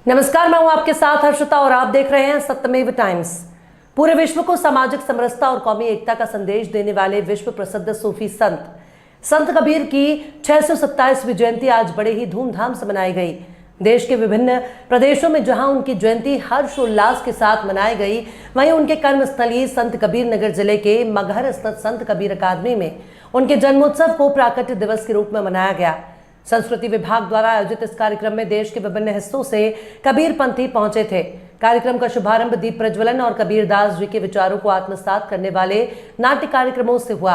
नमस्कार, मैं हूं आपके साथ हर्षिता और आप देख रहे हैं सत्यमेव टाइम्स। पूरे विश्व को सामाजिक समरसता और कौमी एकता का संदेश देने वाले विश्व प्रसिद्ध सूफी संत कबीर की 627वीं जयंती आज बड़े ही धूमधाम से मनाई गई। देश के विभिन्न प्रदेशों में जहां उनकी जयंती हर्षोल्लास के साथ मनाई गई, वहीं उनके कर्मस्थली संत कबीर नगर जिले के मगहर स्थित संत कबीर अकादमी में उनके जन्मोत्सव को प्राकट्य दिवस के रूप में मनाया गया। संस्कृति विभाग द्वारा आयोजित इस कार्यक्रम में देश के विभिन्न हिस्सों से कबीर पंथी पहुंचे थे। कार्यक्रम का शुभारंभ दीप प्रज्वलन और कबीरदास जी के विचारों को आत्मसात करने वाले नाट्य कार्यक्रमों से हुआ।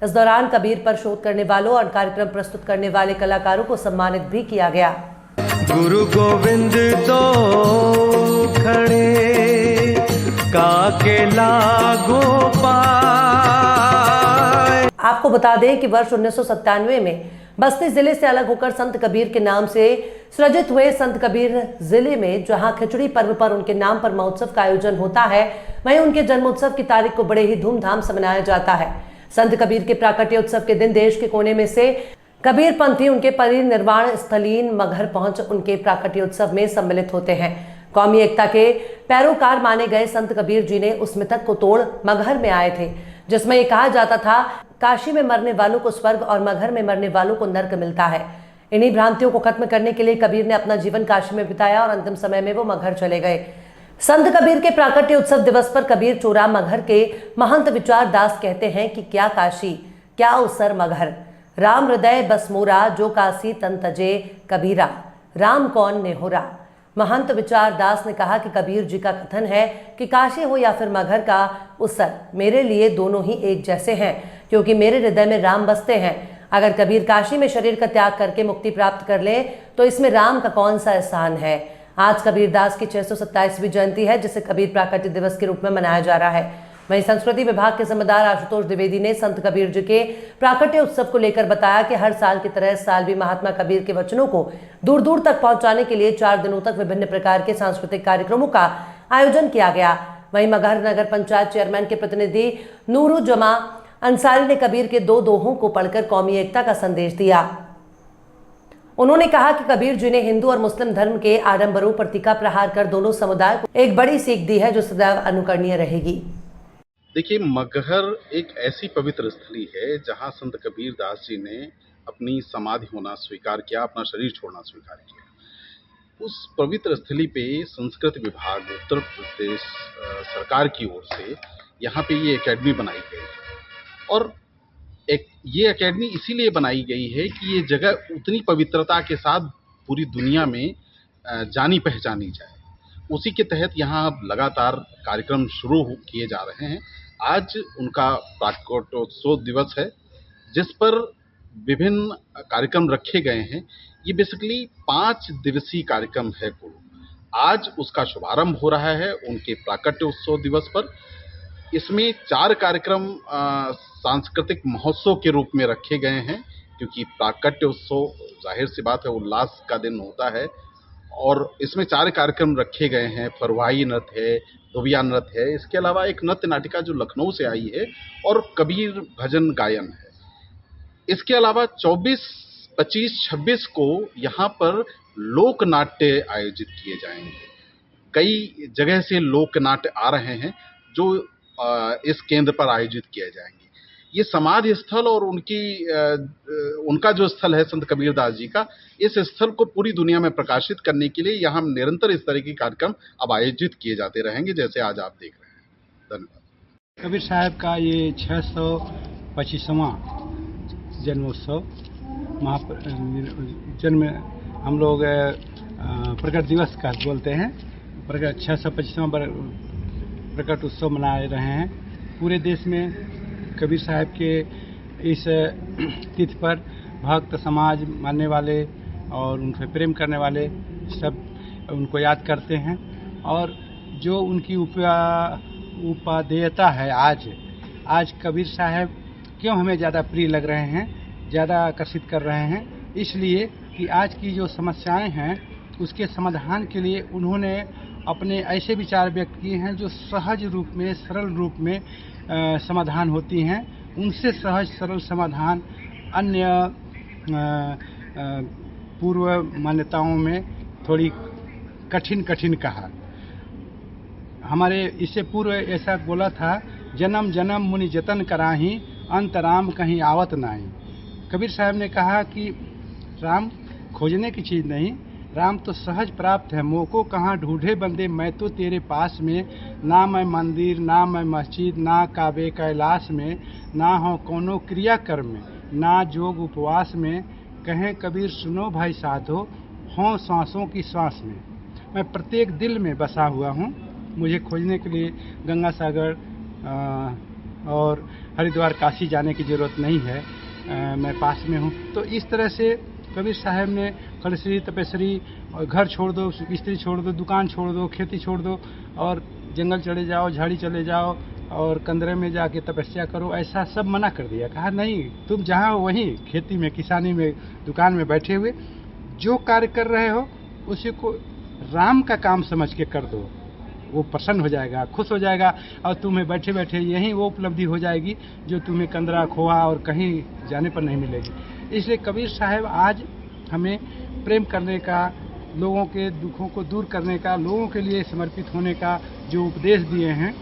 इस दौरान कबीर पर शोध करने वालों और कार्यक्रम प्रस्तुत करने वाले कलाकारों को सम्मानित भी किया गया। गुरु गोविंद दो खड़े काके लागो पाए। आपको बता दें कि वर्ष 1997 में बस्ती जिले से अलग होकर संत कबीर के नाम से सृजित हुए संत कबीर जिले में जहां खिचड़ी पर्व पर उनके नाम पर महोत्सव का आयोजन होता है, वहीं उनके जन्मोत्सव की तारीख को बड़े ही धूमधाम से मनाया जाता है। संत कबीर के प्राकट्य उत्सव के दिन देश के कोने में से कबीर पंथी उनके परिनिर्वाण स्थलीन मगहर पहुंच उनके प्राकट्य उत्सव में सम्मिलित होते हैं। कौमी एकता के पैरोकार माने गए संत कबीर जी ने उस मिथक को तोड़ मगहर में आए थे, जिसमें यह कहा जाता था काशी में मरने वालों को स्वर्ग और मगहर में मरने वालों को नर्क मिलता है। इन्हीं भ्रांतियों को खत्म करने के लिए कबीर ने अपना जीवन काशी में बिताया और अंतिम समय में वो मगहर चले गए। संत कबीर के प्राकट्य उत्सव दिवस पर कबीर चोरा मगहर के महंत विचार दास कहते हैं कि क्या काशी क्या उसर मगहर, राम हृदय बस मोरा जो काशी तन तजे कबीरा, राम कौन नेहोरा। महंत विचार दास ने कहा कि कबीर जी का कथन है कि काशी हो या फिर मगहर का उसर, मेरे लिए दोनों ही एक जैसे हैं, क्योंकि मेरे हृदय में राम बसते हैं। अगर कबीर काशी में शरीर का त्याग करके मुक्ति प्राप्त कर ले तो इसमें राम का कौन सा एहसान है। आज कबीरदास की 627वीं जयंती है, जिसे कबीर प्राकट्य दिवस के रूप में मनाया जा रहा है। वहीं संस्कृति विभाग के जिम्मेदार आशुतोष द्विवेदी ने संत कबीर जी के प्राकट्य उत्सव को लेकर बताया कि हर साल की तरह इस साल भी महात्मा कबीर के वचनों को दूर दूर तक पहुंचाने के लिए 4 दिनों तक विभिन्न प्रकार के सांस्कृतिक कार्यक्रमों का आयोजन किया गया। वहीं मगहर नगर पंचायत चेयरमैन के प्रतिनिधि नूरुज्जमा अंसारी ने कबीर के 2 दोहों को पढ़कर कौमी एकता का संदेश दिया। उन्होंने कहा कि कबीर जी ने हिंदू और मुस्लिम धर्म के आडंबरों पर तीखा प्रहार कर दोनों समुदाय को एक बड़ी सीख दी है, जो सदैव अनुकरणीय रहेगी। देखिए, मगहर एक ऐसी पवित्र स्थली है जहां संत कबीर दास जी ने अपनी समाधि होना स्वीकार किया, अपना शरीर छोड़ना स्वीकार किया। उस पवित्र स्थली पे संस्कृति विभाग उत्तर प्रदेश सरकार की ओर से यहाँ पे ये एकेडमी बनाई गई है। और ये एकेडमी इसीलिए बनाई गई है कि ये जगह उतनी पवित्रता के साथ पूरी दुनिया में जानी पहचानी जाए। उसी के तहत यहाँ लगातार कार्यक्रम शुरू किए जा रहे हैं। आज उनका प्राकट्योत्सव दिवस है, जिस पर विभिन्न कार्यक्रम रखे गए हैं। ये बेसिकली 5 दिवसीय कार्यक्रम है कुल। आज उसका शुभारंभ हो रहा है उनके प्राकट्योत्सव दिवस पर। इसमें 4 कार्यक्रम सांस्कृतिक महोत्सव के रूप में रखे गए हैं, क्योंकि प्राकट्योत्सव जाहिर सी बात है उल्लास का दिन होता है। और इसमें 4 कार्यक्रम रखे गए हैं। फरवाई नृत्य है, धोबिया नृत्य है, इसके अलावा एक नृत्य नाटिका जो लखनऊ से आई है, और कबीर भजन गायन है। इसके अलावा 24, 25, 26 को यहाँ पर लोक नाट्य आयोजित किए जाएंगे। कई जगह से लोक नाट्य आ रहे हैं जो इस केंद्र पर आयोजित किए जाएंगे। ये समाधि स्थल और उनका जो स्थल है संत कबीरदास जी का, इस स्थल को पूरी दुनिया में प्रकाशित करने के लिए यहाँ निरंतर इस तरह के कार्यक्रम अब आयोजित किए जाते रहेंगे, जैसे आज आप देख रहे हैं। धन्यवाद। कबीर साहब का ये 625वां जन्मोत्सव जन्म हम लोग प्रकट दिवस का बोलते हैं। प्रकट 625वां प्रकट उत्सव मना रहे हैं। पूरे देश में कबीर साहब के इस तिथि पर भक्त समाज मानने वाले और उनसे प्रेम करने वाले सब उनको याद करते हैं। और जो उनकी उपादेयता है, आज कबीर साहब क्यों हमें ज़्यादा प्रिय लग रहे हैं, ज़्यादा आकर्षित कर रहे हैं, इसलिए कि आज की जो समस्याएं हैं उसके समाधान के लिए उन्होंने अपने ऐसे विचार व्यक्त किए हैं जो सहज रूप में, सरल रूप में समाधान होती हैं। उनसे सहज सरल समाधान अन्य पूर्व मान्यताओं में थोड़ी कठिन कठिन कहा। हमारे इससे पूर्व ऐसा बोला था, जन्म जन्म मुनि जतन कराही, अंत राम कहीं आवत नाही। कबीर साहब ने कहा कि राम खोजने की चीज़ नहीं, राम तो सहज प्राप्त है। मोको कहाँ ढूंढे बंदे, मैं तो तेरे पास में। ना मैं मंदिर, ना मैं मस्जिद, ना काबे कैलाश में, ना हो कोनो क्रिया कर्म में, ना जोग उपवास में। कहें कबीर सुनो भाई साधो, हों सांसों की सांस में। मैं प्रत्येक दिल में बसा हुआ हूँ। मुझे खोजने के लिए गंगा सागर और हरिद्वार काशी जाने की ज़रूरत नहीं है, मैं पास में हूँ। तो इस तरह से कबीर साहब ने खड़श्री तपस्वी, और घर छोड़ दो, स्त्री छोड़ दो, दुकान छोड़ दो, खेती छोड़ दो और जंगल चले जाओ, झाड़ी चले जाओ और कंदरे में जाके तपस्या करो, ऐसा सब मना कर दिया। कहा नहीं, तुम जहाँ हो वहीं खेती में, किसानी में, दुकान में बैठे हुए जो कार्य कर रहे हो उसी को राम का काम समझ के कर दो। वो प्रसन्न हो जाएगा, खुश हो जाएगा और तुम्हें बैठे बैठे यहीं वो उपलब्धि हो जाएगी जो तुम्हें कंदरा, खोआ और कहीं जाने पर नहीं मिलेगी। इसलिए कबीर साहब आज हमें प्रेम करने का, लोगों के दुखों को दूर करने का, लोगों के लिए समर्पित होने का जो उपदेश दिए हैं,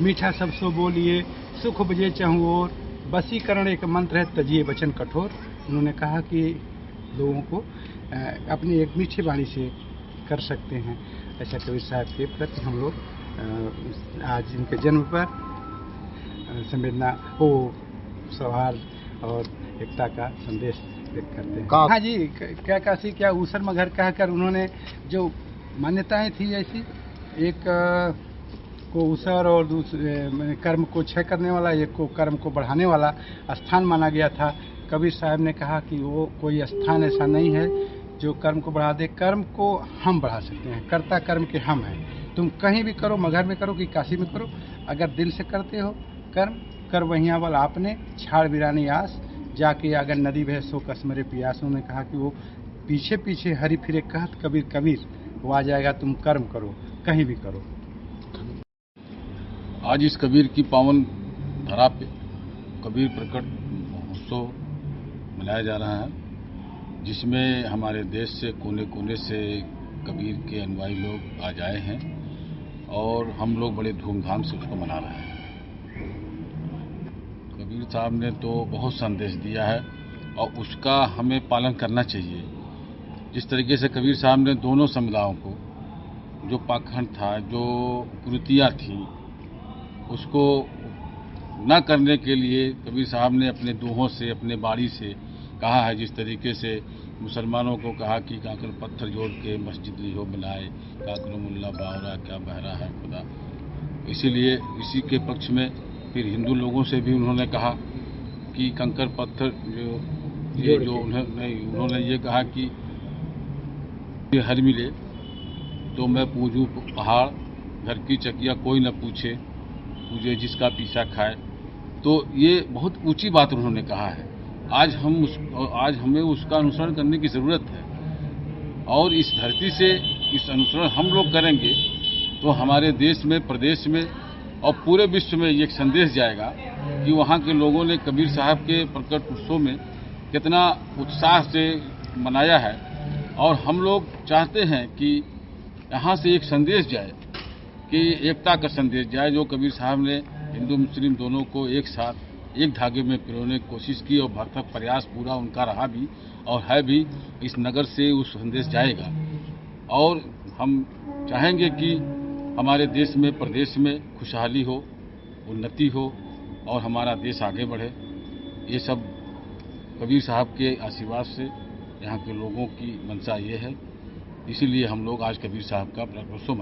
मीठा सब सो बोलिए, सुख बजे चहु ओर, बसीकरण एक मंत्र है, तजिए वचन कठोर। उन्होंने कहा कि लोगों को अपनी एक मीठी वाणी से कर सकते हैं। ऐसा कबीर साहब के प्रति हम लोग आज इनके जन्म पर संवेदना हो, सौहार्द और एकता का संदेश व्यक्त करते हैं। हाँ जी, क्या काशी क्या ऊसर मगर कहकर उन्होंने जो मान्यताएं थी ऐसी, एक को ऊसर और दूसरे कर्म को क्षय करने वाला, एक को कर्म को बढ़ाने वाला स्थान माना गया था। कबीर साहब ने कहा कि वो कोई स्थान ऐसा नहीं है जो कर्म को बढ़ा दे, कर्म को हम बढ़ा सकते हैं, कर्ता कर्म के हम हैं। तुम कहीं भी करो, मगहर में करो कि काशी में करो, अगर दिल से करते हो कर्म, कर वहिया वाल आपने, छाड़ बिरानी आस, जाके अगर नदी बहे सो कसमरे पियास। उन्होंने कहा कि वो पीछे पीछे हरी फिरे कहत कबीर कबीर, वो आ जाएगा, तुम कर्म करो, कहीं भी करो। आज इस कबीर की पावन धरा पे कबीर प्रकट महोत्सव मनाया जा रहा है, जिसमें हमारे देश से कोने कोने से कबीर के अनुयायी लोग आज आए हैं और हम लोग बड़े धूमधाम से उसको मना रहे हैं। कबीर साहब ने तो बहुत संदेश दिया है और उसका हमें पालन करना चाहिए। जिस तरीके से कबीर साहब ने दोनों समुदायों को, जो पाखंड था, जो कुरीतियाँ थी, उसको न करने के लिए कबीर साहब ने अपने दूहों से, अपने बाड़ी से कहा है। जिस तरीके से मुसलमानों को कहा कि काकर पत्थर जोड़ के मस्जिद लियो बनाए, काकर मुल्ला बावरा क्या बहरा है खुदा। इसीलिए इसी के पक्ष में फिर हिंदू लोगों से भी उन्होंने कहा कि कंकर पत्थर उन्होंने ये कहा कि ये हर मिले तो मैं पूजूं पहाड़, घर की चकिया कोई न पूछे, पूजे जिसका पीछा खाए। तो ये बहुत ऊंची बात उन्होंने कहा है। आज हमें उसका अनुसरण करने की ज़रूरत है और इस धरती से इस अनुसरण हम लोग करेंगे तो हमारे देश में, प्रदेश में और पूरे विश्व में ये एक संदेश जाएगा कि वहाँ के लोगों ने कबीर साहब के प्रकट उत्सव में कितना उत्साह से मनाया है। और हम लोग चाहते हैं कि यहाँ से एक संदेश जाए, कि एकता का संदेश जाए, जो कबीर साहब ने हिंदू मुस्लिम दोनों को एक साथ एक धागे में पिरोने की कोशिश की और भरसक प्रयास पूरा उनका रहा भी और है भी। इस नगर से उस संदेश जाएगा और हम चाहेंगे कि हमारे देश में, प्रदेश में खुशहाली हो, उन्नति हो और हमारा देश आगे बढ़े। ये सब कबीर साहब के आशीर्वाद से यहाँ के लोगों की मंशा ये है। इसीलिए हम लोग आज कबीर साहब का प्रकट उत्सव